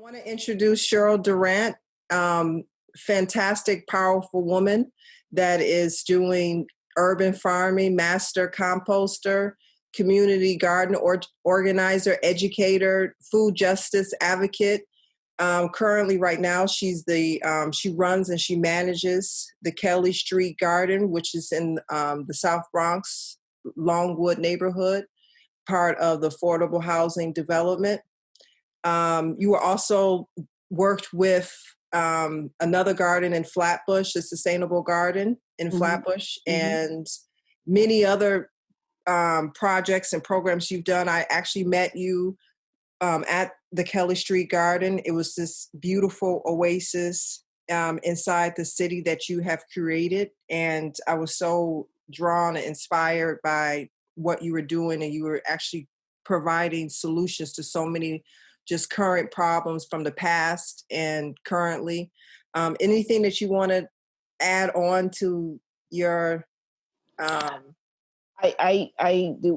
want to introduce Sheryll Durrant, fantastic, powerful woman that is doing urban farming, master composter, community garden organizer, educator, food justice advocate. Currently, right now, she runs and she manages the Kelly Street Garden, which is in the South Bronx, Longwood neighborhood, part of the affordable housing development. You were also worked with another garden in Flatbush, the Sustainable Garden in Flatbush, and many other projects and programs you've done. I actually met you at the Kelly Street Garden. It was this beautiful oasis inside the city that you have created. And I was so drawn and inspired by what you were doing, and you were actually providing solutions to so many just current problems from the past and currently. Anything that you want to add on to your the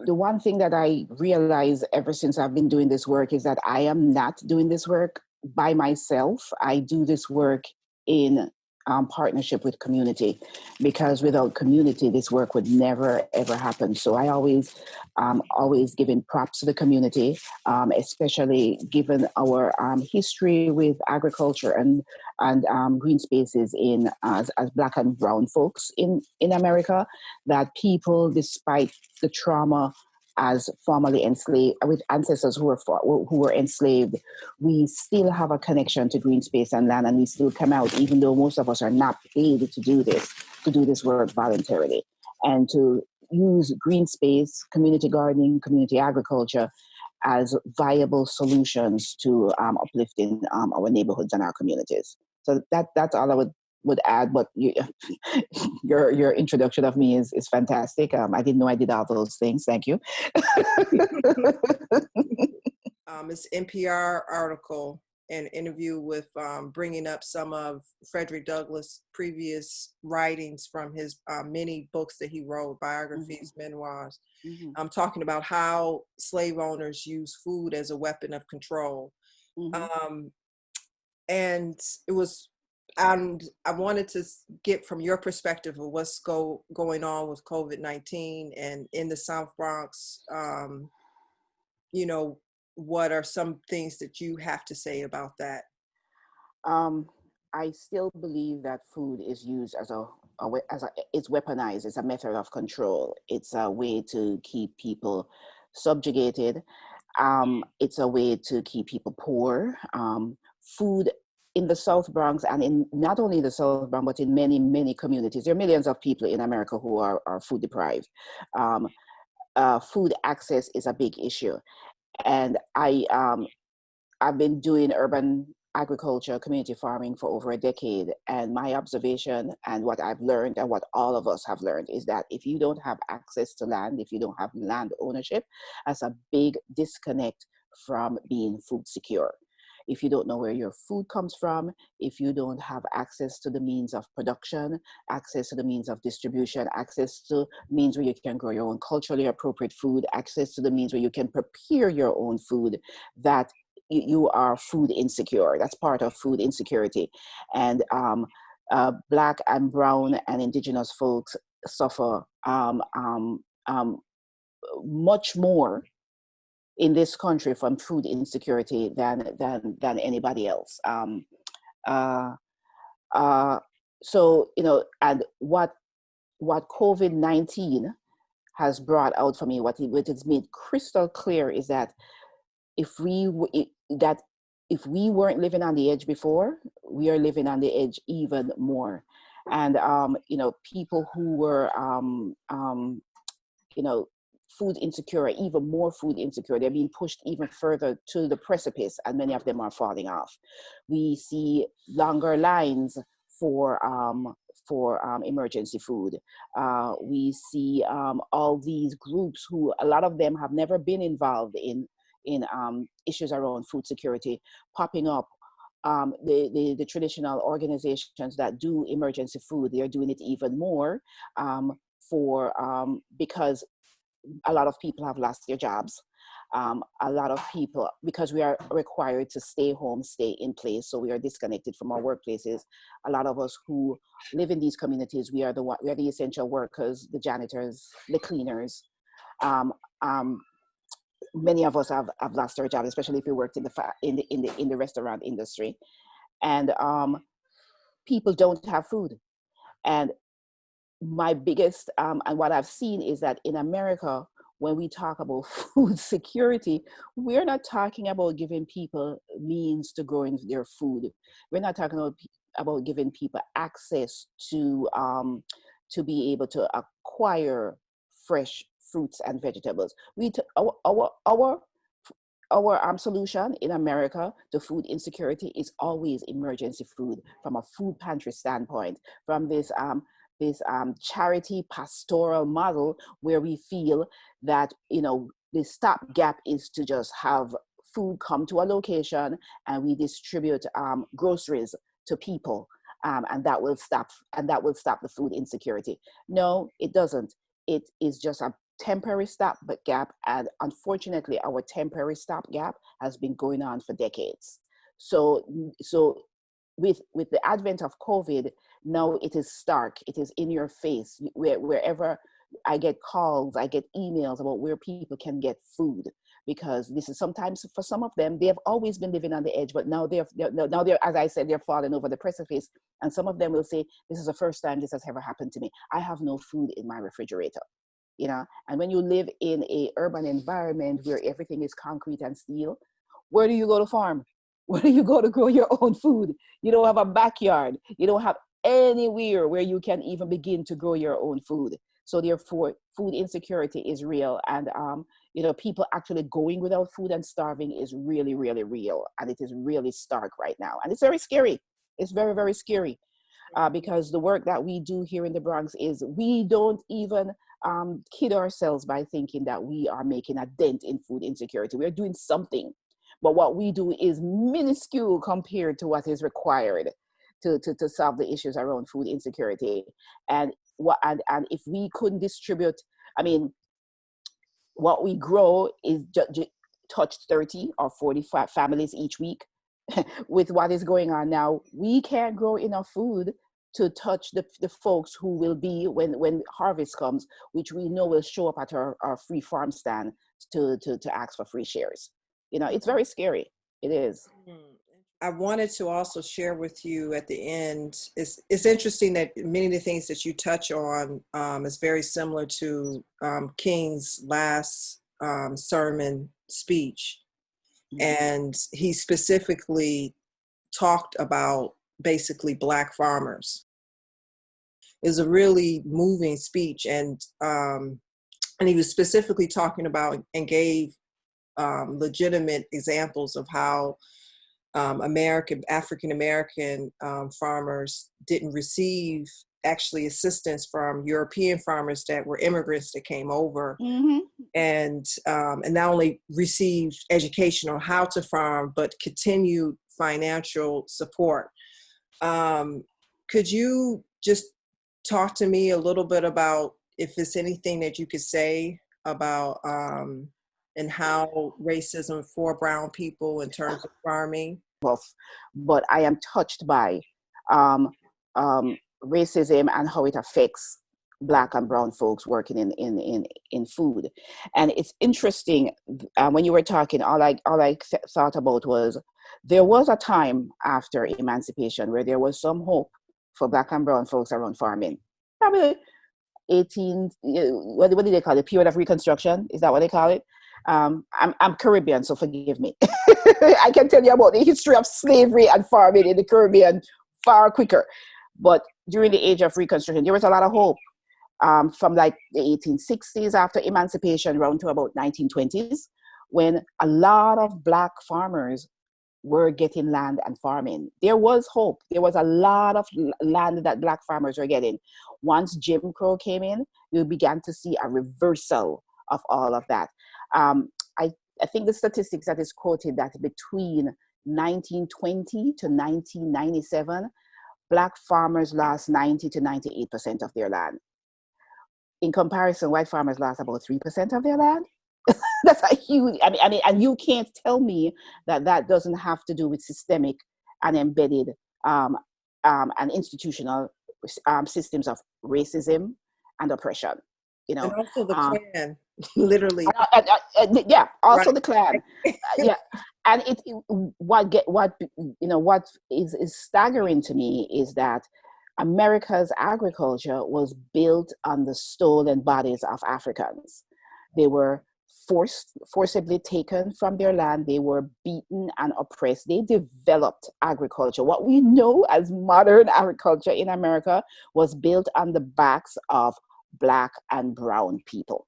one thing that I realize ever since I've been doing this work is that I am not doing this work by myself. I do this work in partnership with community, because without community, this work would never ever happen. So I always giving props to the community, especially given our history with agriculture and green spaces in as Black and brown folks in America, that people, despite the trauma as formerly enslaved, with ancestors who were enslaved, we still have a connection to green space and land, and we still come out, even though most of us are not paid to do this work voluntarily, and to use green space, community gardening, community agriculture as viable solutions to uplifting our neighborhoods and our communities. So that's all I would add. But your introduction of me is fantastic. I didn't know I did all those things. Thank you. It's NPR article and interview with bringing up some of Frederick Douglass' previous writings from his many books that he wrote, biographies, memoirs. I'm talking about how slave owners use food as a weapon of control. And it was, and I wanted to get from your perspective of what's going on with COVID-19 and in the South Bronx. What are some things that you have to say about that? I still believe that food is used it's weaponized. It's a method of control. It's a way to keep people subjugated. It's a way to keep people poor. Food in the South Bronx, and in not only the South Bronx, but in many, many communities. There are millions of people in America who are food deprived. Food access is a big issue. And I've been doing urban agriculture, community farming for over a decade. And my observation and what I've learned and what all of us have learned is that if you don't have access to land, if you don't have land ownership, that's a big disconnect from being food secure. If you don't know where your food comes from, if you don't have access to the means of production, access to the means of distribution, access to means where you can grow your own culturally appropriate food, access to the means where you can prepare your own food, that you are food insecure. That's part of food insecurity. And Black and brown and indigenous folks suffer much more in this country from food insecurity than anybody else. So, and what COVID-19 has brought out for me, what it's made crystal clear is that if we weren't living on the edge before, we are living on the edge even more. And, people who were, food insecure, even more food insecure, they're being pushed even further to the precipice, and many of them are falling off. We see longer lines for emergency food. We see all these groups who, a lot of them have never been involved in issues around food security, popping up. The traditional organizations that do emergency food, they're doing it even more because a lot of people have lost their jobs. A lot of people, because we are required to stay home, stay in place, so we are disconnected from our workplaces. A lot of us who live in these communities, we are the essential workers, the janitors, the cleaners. Um, Many of us have lost our jobs, especially if we worked in the restaurant industry, and people don't have food. And my biggest and what I've seen is that in America, when we talk about food security, we're not talking about giving people means to growing their food. We're not talking about giving people access to be able to acquire fresh fruits and vegetables. Our solution in America to food insecurity is always emergency food, from a food pantry standpoint, from this charity pastoral model, where we feel that, you know, the stopgap is to just have food come to a location and we distribute groceries to people, and that will stop the food insecurity. No, it doesn't. It is just a temporary stopgap, and unfortunately our temporary stopgap has been going on for decades. So with the advent of COVID, now it is stark, it is in your face. Wherever I get calls, I get emails about where people can get food, because this is sometimes, for some of them, they have always been living on the edge, but now they're, as I said, they're falling over the precipice. And some of them will say, this is the first time this has ever happened to me. I have no food in my refrigerator. You know, and when you live in a urban environment where everything is concrete and steel, where do you go to farm? Where do you go to grow your own food? You don't have a backyard. You don't have anywhere where you can even begin to grow your own food. So therefore, food insecurity is real. And, you know, people actually going without food and starving is really, really real. And it is really stark right now. And it's very scary. It's very, very scary. Because the work that we do here in the Bronx is, we don't even kid ourselves by thinking that we are making a dent in food insecurity. We're doing something, but what we do is minuscule compared to what is required to solve the issues around food insecurity. And if we couldn't distribute, I mean, what we grow is touch 30 or 45 families each week. With what is going on now, we can't grow enough food to touch the folks who will be when harvest comes, which we know will show up at our free farm stand to ask for free shares. You know, it's very scary. It is. I wanted to also share with you at the end, it's interesting that many of the things that you touch on is very similar to King's last sermon speech. And he specifically talked about basically Black farmers. It was a really moving speech, and he was specifically talking about and gave legitimate examples of how African American farmers didn't receive actually assistance from European farmers that were immigrants that came over, and not only received education on how to farm, but continued financial support. Could you just talk to me a little bit about if there's anything that you could say about and how racism for brown people in terms of farming? But I am touched by racism and how it affects Black and brown folks working in food. And it's interesting, when you were talking, all I thought about was, there was a time after emancipation where there was some hope for Black and brown folks around farming. Probably 18, what do they call it? Period of Reconstruction? Is that what they call it? I'm Caribbean, so forgive me. I can tell you about the history of slavery and farming in the Caribbean far quicker. But during the age of Reconstruction, there was a lot of hope. From like the 1860s after emancipation around to about 1920s, when a lot of Black farmers were getting land and farming. There was hope. There was a lot of land that Black farmers were getting. Once Jim Crow came in, you began to see a reversal of all of that. I think the statistics that is quoted that between 1920 to 1997, Black farmers lost 90 to 98% of their land. In comparison, white farmers lost about 3% of their land. That's a huge, and you can't tell me that that doesn't have to do with systemic and embedded and institutional systems of racism and oppression, you And know. also the Um, Klan, literally. yeah, also Right. the Klan. Yeah, and what is staggering to me is that America's agriculture was built on the stolen bodies of Africans. They were forcibly taken from their land. They were beaten and oppressed. They developed agriculture. What we know as modern agriculture in America was built on the backs of Black and brown people.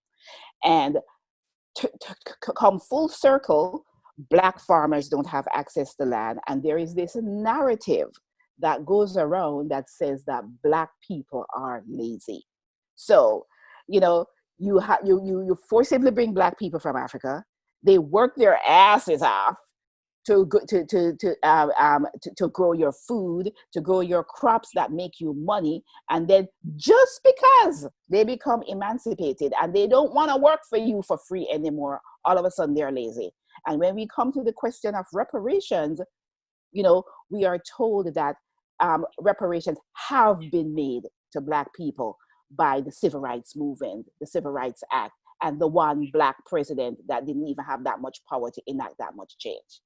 And to come full circle, Black farmers don't have access to land. And there is this narrative that goes around that says that Black people are lazy. So, you know, you forcibly bring Black people from Africa. They work their asses off to grow your food, to grow your crops that make you money, and then just because they become emancipated and they don't want to work for you for free anymore, all of a sudden they're lazy. And when we come to the question of reparations, you know, we are told that reparations have been made to Black people by the Civil Rights Movement, the Civil Rights Act, and the one Black president that didn't even have that much power to enact that much change.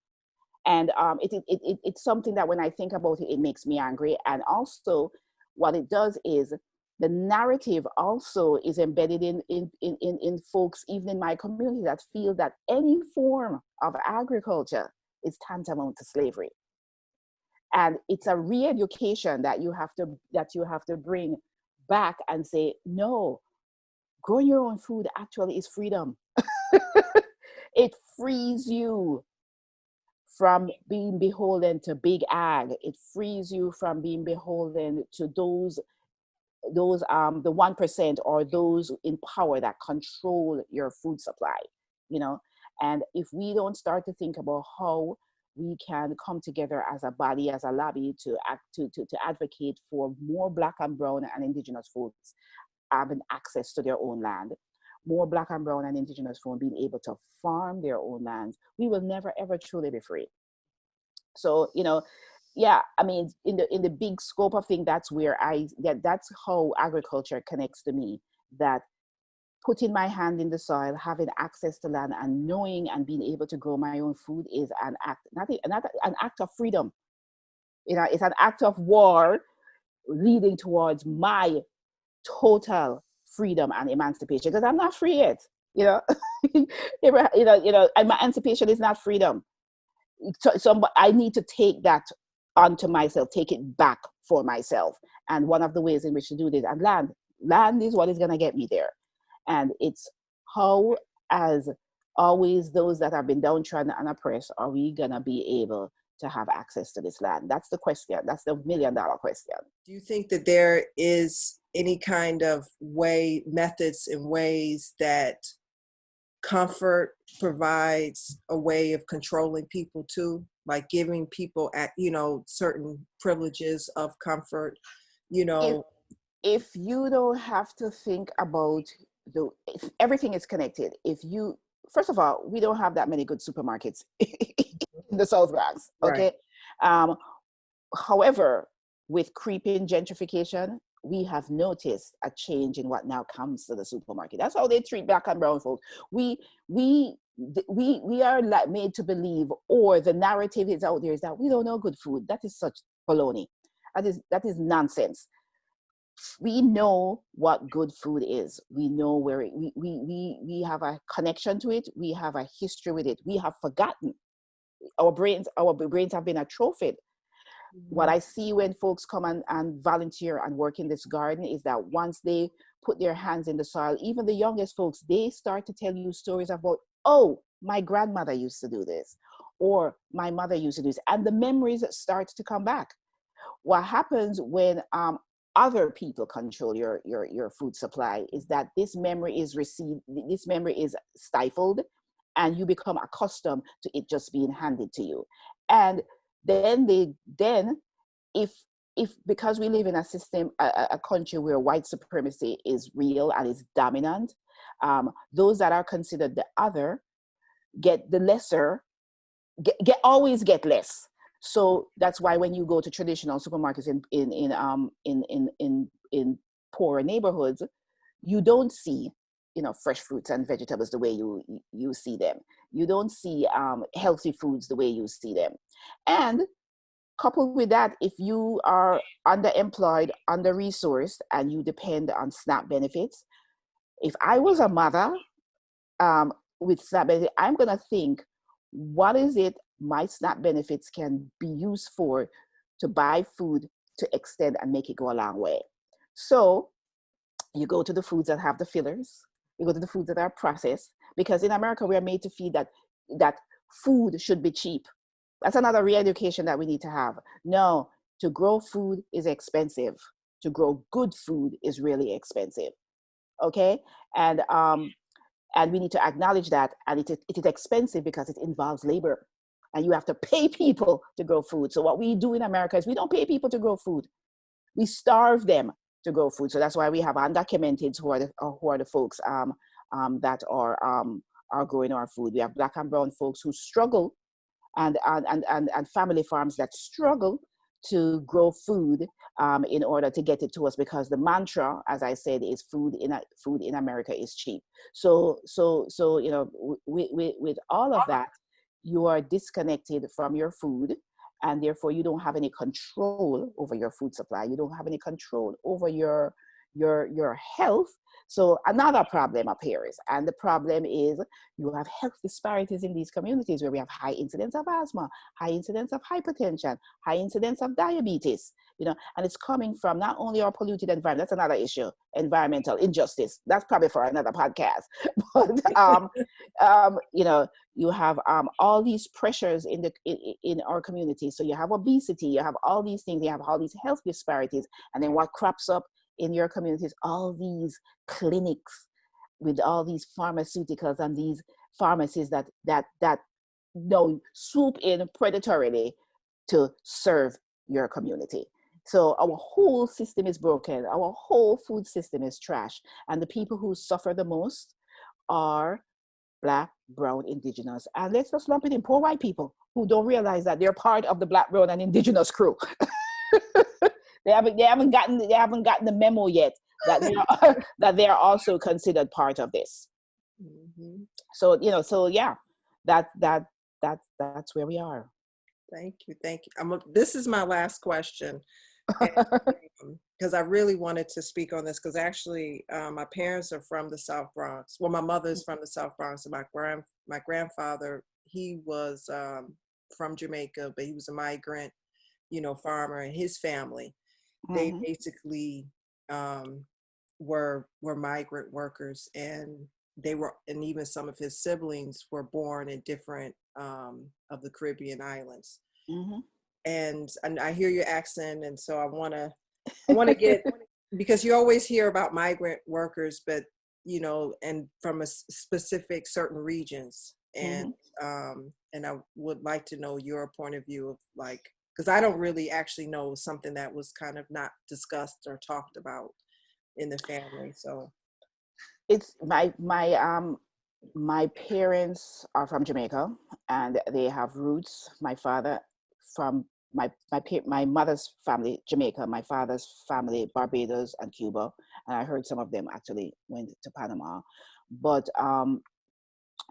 And it's something that when I think about it, it makes me angry. And also what it does is the narrative also is embedded in folks, even in my community, that feel that any form of agriculture is tantamount to slavery. And it's a re-education that you have to bring back and say, no, growing your own food actually is freedom. It frees you from being beholden to big ag. It frees you from being beholden to those the 1% or those in power that control your food supply, you know. And if we don't start to think about how we can come together as a body, as a lobby, to advocate for more Black and brown and indigenous folks having access to their own land, more Black and brown and indigenous folks being able to farm their own lands, we will never ever truly be free. So, you know, yeah, I mean, in the big scope of things, that's where that's how agriculture connects to me. That putting my hand in the soil, having access to land, and knowing and being able to grow my own food is an act, not an act of freedom. You know, it's an act of war leading towards my total freedom and emancipation. Because I'm not free yet. You know, and my emancipation is not freedom. So I need to take that onto myself, take it back for myself. And one of the ways in which to do this, and land is what is going to get me there. And it's how, as always, those that have been downtrodden and oppressed, are we going to be able to have access to this land? That's the question. That's the $1 million question. Do you think that there is any kind of methods and ways that comfort provides a way of controlling people too, like giving people certain privileges of comfort, you know? If you don't have to think about everything is connected. First of all, we don't have that many good supermarkets in the South Bronx, okay? Right. However, with creeping gentrification, we have noticed a change in what now comes to the supermarket. That's how they treat Black and brown folks. We are like made to believe, or the narrative is out there, is that we don't know good food. That is such baloney. That is nonsense. We know what good food is. We know where we have a connection to it. We have a history with it. We have forgotten. Our brains have been atrophied. What I see when folks come and volunteer and work in this garden is that once they put their hands in the soil, even the youngest folks, they start to tell you stories about, oh, my grandmother used to do this, or my mother used to do this, and the memories start to come back. What happens when other people control your food supply is that this memory is stifled, and you become accustomed to it just being handed to you. And then if because we live in a system, a country where white supremacy is real and is dominant, those that are considered the other get the lesser, always get less. So that's why when you go to traditional supermarkets in poorer neighborhoods, you don't see, fresh fruits and vegetables the way you see them. You don't see healthy foods the way you see them. And coupled with that, if you are underemployed, under-resourced, and you depend on SNAP benefits, if I was a mother with SNAP benefits, I'm going to think, what is it my SNAP benefits can be used for to buy food to extend and make it go a long way? So you go to the foods that have the fillers, you go to the foods that are processed, because in America, we are made to feel that food should be cheap. That's another re-education that we need to have. No, to grow food is expensive. To grow good food is really expensive. Okay? And we need to acknowledge that. And it is expensive because it involves labor. And you have to pay people to grow food. So what we do in America is we don't pay people to grow food. We starve them to grow food. So that's why we have undocumenteds who are the folks that are growing our food. We have Black and brown folks who struggle, and family farms that struggle to grow food in order to get it to us, because the mantra, as I said, is food in America is cheap. So with all of that, you are disconnected from your food, and therefore you don't have any control over your food supply. You don't have any control over your health. So another problem appears, and the problem is you have health disparities in these communities where we have high incidence of asthma, high incidence of hypertension, high incidence of diabetes, and it's coming from not only our polluted environment. That's another issue, environmental injustice. That's probably for another podcast. But you have all these pressures in our community. So you have obesity, you have all these things, you have all these health disparities, and then what crops up in your communities, all these clinics with all these pharmaceuticals and these pharmacies that swoop in predatorily to serve your community. So our whole system is broken. Our whole food system is trash. And the people who suffer the most are Black, brown, indigenous. And let's just lump it in, poor white people who don't realize that they're part of the Black, brown, and indigenous crew. They haven't gotten the memo yet that they are also considered part of this. Mm-hmm. So that's where we are. Thank you. This is my last question, because I really wanted to speak on this, because actually my parents are from the South Bronx. Well, my mother is from the South Bronx, and my grandfather, he was from Jamaica, but he was a migrant, farmer, and his family. They basically were migrant workers, and even some of his siblings were born in different of the Caribbean islands. Mm-hmm. And I hear your accent, and so I want to get, because you always hear about migrant workers, but and from a specific certain regions, and and I would like to know your point of view of, like, because I don't really actually know something that was kind of not discussed or talked about in the family. So it's my parents are from Jamaica, and they have roots. My father from my mother's family, Jamaica, my father's family, Barbados and Cuba, and I heard some of them actually went to Panama. But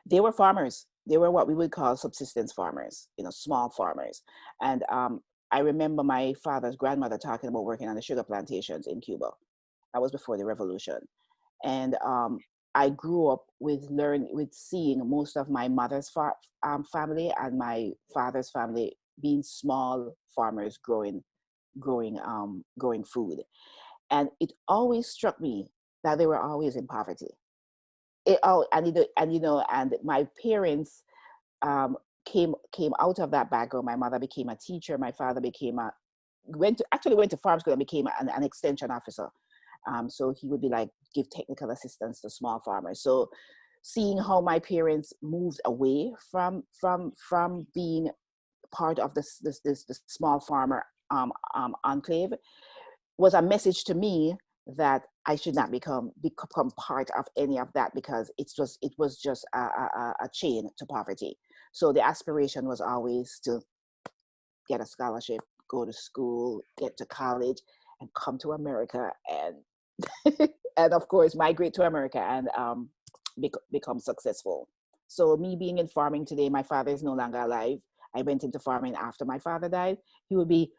they were farmers. They were what we would call subsistence farmers, small farmers. And I remember my father's grandmother talking about working on the sugar plantations in Cuba. That was before the revolution. And I grew up with seeing most of my mother's family and my father's family being small farmers growing food. And it always struck me that they were always in poverty. And my parents came out of that background. My mother became a teacher. My father went to farm school and became an extension officer. So he would be like, give technical assistance to small farmers. So seeing how my parents moved away from being part of this small farmer enclave, was a message to me that I should not become part of any of that, because it was just a chain to poverty. So the aspiration was always to get a scholarship, go to school, get to college, and come to America, and and of course migrate to America and become successful. So me being in farming today, my father is no longer alive. I went into farming after my father died. He would be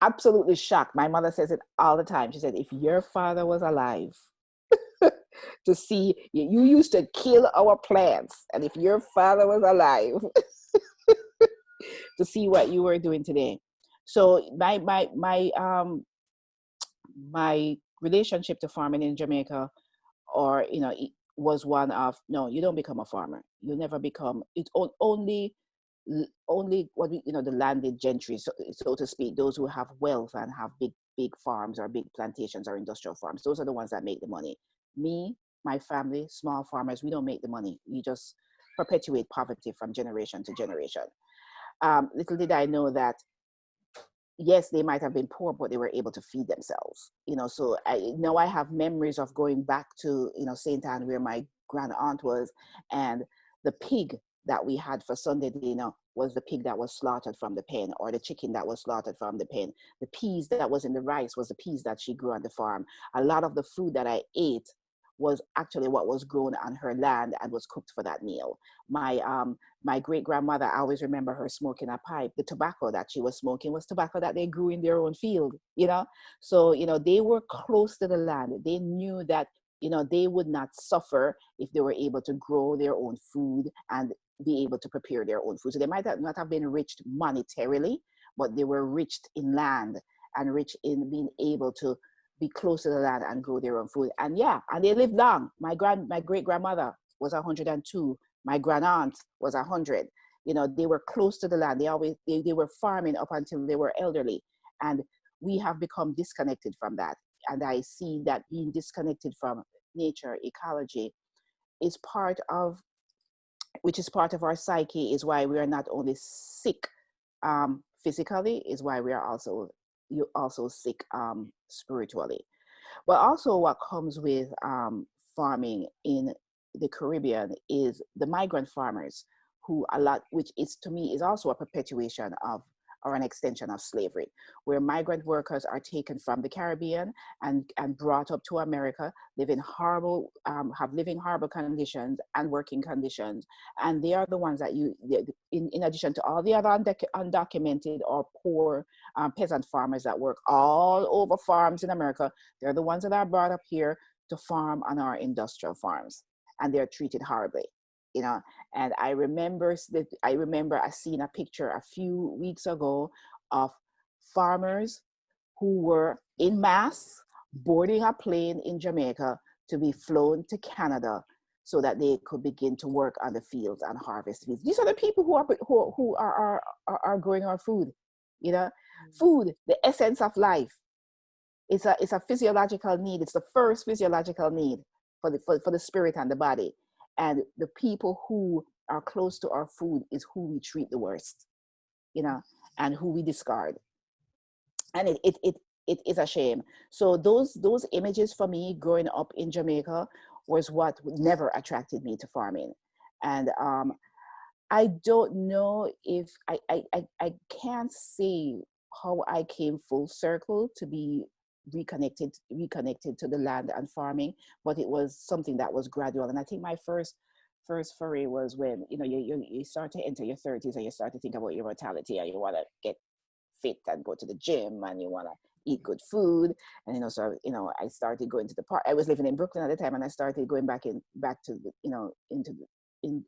absolutely shocked. My mother says it all the time. She said, if your father was alive to see, you used to kill our plants, and if your father was alive to see what you were doing today. So my relationship to farming in Jamaica, or it was one of, no, you don't become a farmer. You never become it. Only what we, the landed gentry, so to speak, those who have wealth and have big farms or big plantations or industrial farms. Those are the ones that make the money. Me, my family, small farmers, we don't make the money. We just perpetuate poverty from generation to generation. Little did I know that, yes, they might have been poor, but they were able to feed themselves. So I have memories of going back to, St. Anne, where my grand aunt was, and the pig that we had for Sunday dinner was the pig that was slaughtered from the pen, or the chicken that was slaughtered from the pen. The peas that was in the rice was the peas that she grew on the farm. A lot of the food that I ate was actually what was grown on her land and was cooked for that meal. My great grandmother, I always remember her smoking a pipe. The tobacco that she was smoking was tobacco that they grew in their own field, So, they were close to the land. They knew that, they would not suffer if they were able to grow their own food and be able to prepare their own food. So they might not have been rich monetarily, but they were rich in land and rich in being able to be close to the land and grow their own food. And they lived long. My great grandmother was 102. My grand aunt was 100. They were close to the land. They were farming up until they were elderly. And we have become disconnected from that. And I see that being disconnected from nature, ecology, is part of our psyche, is why we are not only sick physically, is why we are also sick spiritually. But also what comes with farming in the Caribbean is the migrant farmers, which is, to me, is also a perpetuation of, or an extension of, slavery, where migrant workers are taken from the Caribbean and brought up to America, have living horrible conditions and working conditions. And they are the ones that in addition to all the other undocumented or poor peasant farmers that work all over farms in America, they're the ones that are brought up here to farm on our industrial farms, and they're treated horribly. And I remember I seen a picture a few weeks ago of farmers who were in mass boarding a plane in Jamaica to be flown to Canada so that they could begin to work on the fields and harvest fields. These are the people who are growing our food. Food, the essence of life. It's a physiological need. It's the first physiological need for the spirit and the body. And the people who are close to our food is who we treat the worst, and who we discard. And it is a shame. So those images for me growing up in Jamaica was what never attracted me to farming. And I don't know if I can't say how I came full circle to be reconnected to the land and farming, but it was something that was gradual. And I think my first foray was when you start to enter your 30s and you start to think about your mortality, and you want to get fit and go to the gym, and you want to eat good food. And so I started going to the park. I was living in Brooklyn at the time, and I started going back to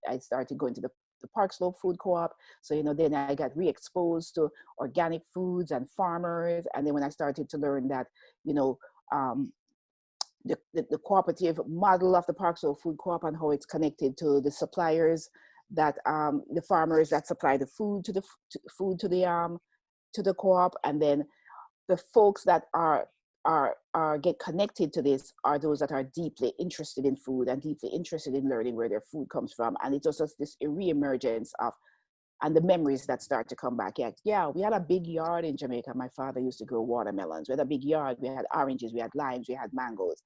I started going to the Park Slope Food Co-op. So, then I got re-exposed to organic foods and farmers. And then when I started to learn that, the cooperative model of the Park Slope Food Co-op and how it's connected to the suppliers, that the farmers that supply the food to the co-op, and then the folks that get connected to this are those that are deeply interested in food and deeply interested in learning where their food comes from. And it's just this reemergence of and the memories that start to come back. Yeah, we had a big yard in Jamaica. My father used to grow watermelons. We had a big yard. We had oranges, we had limes, we had mangoes.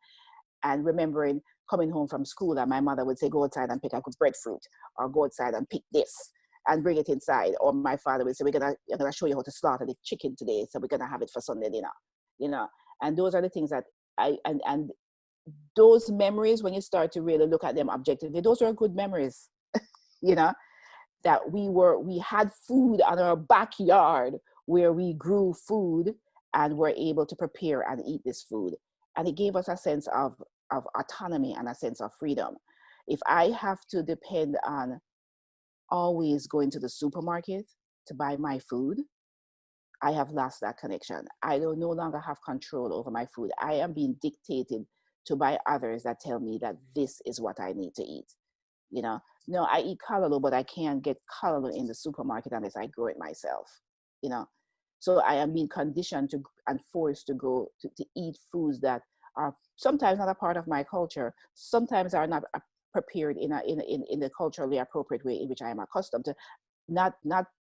And remembering coming home from school, and my mother would say, go outside and pick a breadfruit, or go outside and pick this and bring it inside. Or my father would say, I'm gonna show you how to slaughter the chicken today, so we're gonna have it for Sunday dinner, you know. And those are the things that and those memories, when you start to really look at them objectively, those are good memories, you know, that we had food on our backyard where we grew food and were able to prepare and eat this food. And it gave us a sense of autonomy and a sense of freedom. If I have to depend on always going to the supermarket to buy my food, I have lost that connection. I no longer have control over my food. I am being dictated to by others that tell me that this is what I need to eat. You know, no, I eat callaloo, but I can't get callaloo in the supermarket unless I grow it myself. You know, so I am being conditioned to and forced to go to eat foods that are sometimes not a part of my culture, sometimes are not prepared in the culturally appropriate way in which I am accustomed to.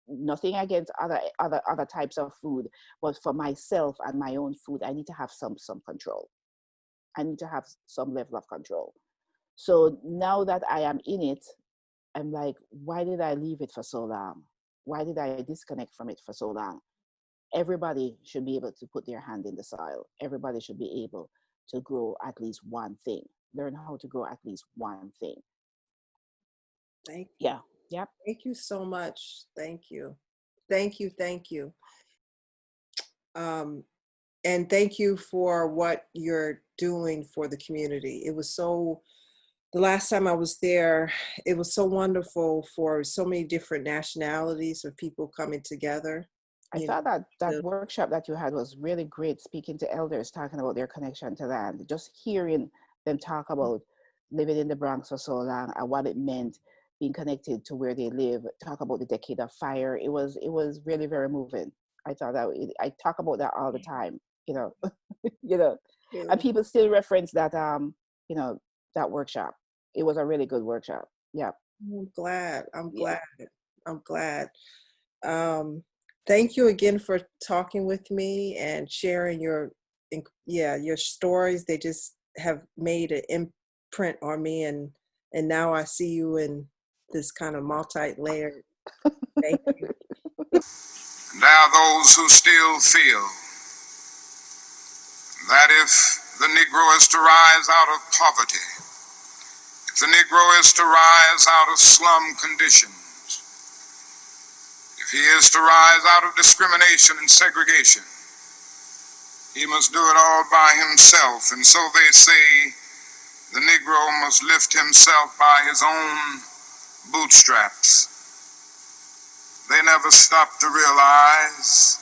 Nothing against other types of food, but for myself and my own food, I need to have some control. I need to have some level of control. So now that I am in it, I'm like, why did I leave it for so long? Why did I disconnect from it for so long? Everybody should be able to put their hand in the soil. Everybody should be able to grow at least one thing. Learn how to grow at least one thing. Thank you. Yeah. Yep. Thank you so much. Thank you. Thank you. Thank you. And thank you for what you're doing for the community. It was so, the last time I was there, it was so wonderful for so many different nationalities of people coming together. I thought that workshop that you had was really great, speaking to elders, talking about their connection to land, just hearing them talk about living in the Bronx for so long and what it meant being connected to where they live, talk about the decade of fire. It was really very moving. I thought that I talk about that all the time, you know, you know, and people still reference that, you know, that workshop. It was a really good workshop. Yeah. I'm glad. Thank you again for talking with me and sharing your stories. They just have made an imprint on me, and now I see you in this kind of multi-layered. Thank you. There are those who still feel that if the Negro is to rise out of poverty, if the Negro is to rise out of slum conditions, if he is to rise out of discrimination and segregation, he must do it all by himself. And so they say the Negro must lift himself by his own bootstraps. They never stop to realize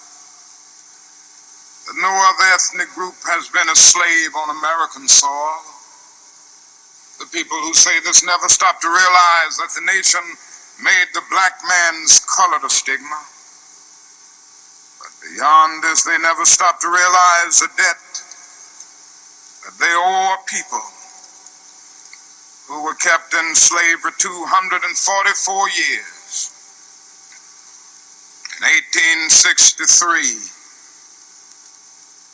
that no other ethnic group has been a slave on American soil. The people who say this never stop to realize that the nation made the black man's color a stigma. But beyond this, they never stop to realize the debt that they owe a people who were kept in slavery 244 years. In 1863,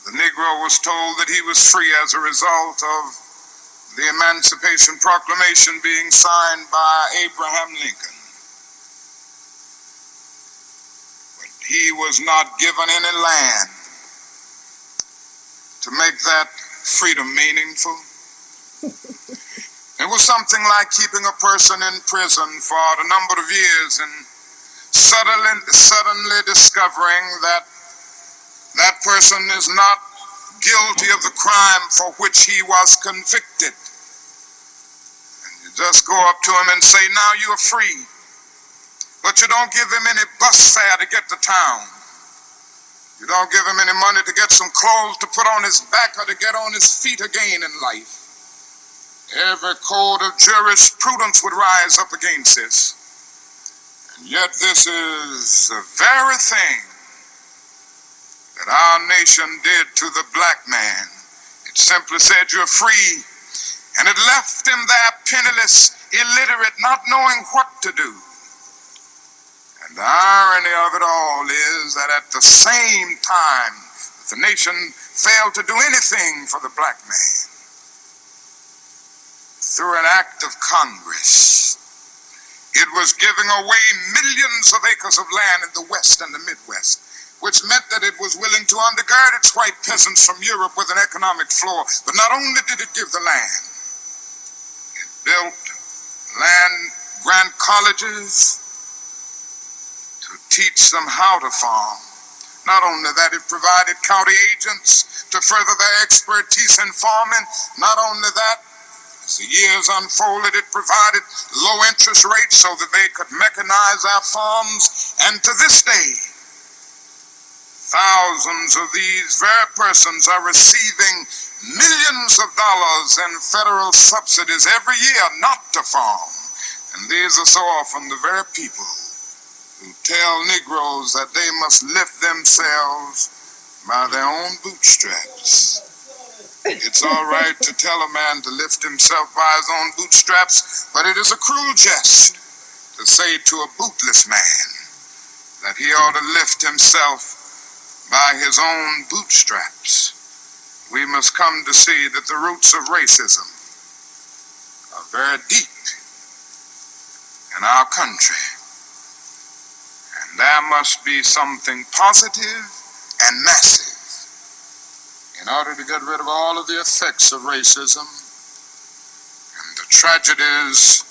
the Negro was told that he was free as a result of the Emancipation Proclamation being signed by Abraham Lincoln. But he was not given any land to make that freedom meaningful. It was something like keeping a person in prison for a number of years and suddenly discovering that that person is not guilty of the crime for which he was convicted. And you just go up to him and say, now you're free. But you don't give him any bus fare to get to town. You don't give him any money to get some clothes to put on his back or to get on his feet again in life. Every code of jurisprudence would rise up against this. And yet this is the very thing that our nation did to the black man. It simply said you're free, and it left him there penniless, illiterate, not knowing what to do. And The irony of it all is that at the same time the nation failed to do anything for the black man, through an act of Congress, it was giving away millions of acres of land in the West and the Midwest, which meant that it was willing to undergird its white peasants from Europe with an economic floor. But not only did it give the land, it built land-grant colleges to teach them how to farm. Not only that, it provided county agents to further their expertise in farming. Not only that, as the years unfolded, it provided low interest rates so that they could mechanize our farms. And to this day, thousands of these very persons are receiving millions of dollars in federal subsidies every year not to farm. And these are so often the very people who tell Negroes that they must lift themselves by their own bootstraps. It's all right to tell a man to lift himself by his own bootstraps, but it is a cruel jest to say to a bootless man that he ought to lift himself by his own bootstraps. We must come to see that the roots of racism are very deep in our country. And there must be something positive and massive in order to get rid of all of the effects of racism and the tragedies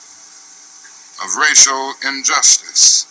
of racial injustice.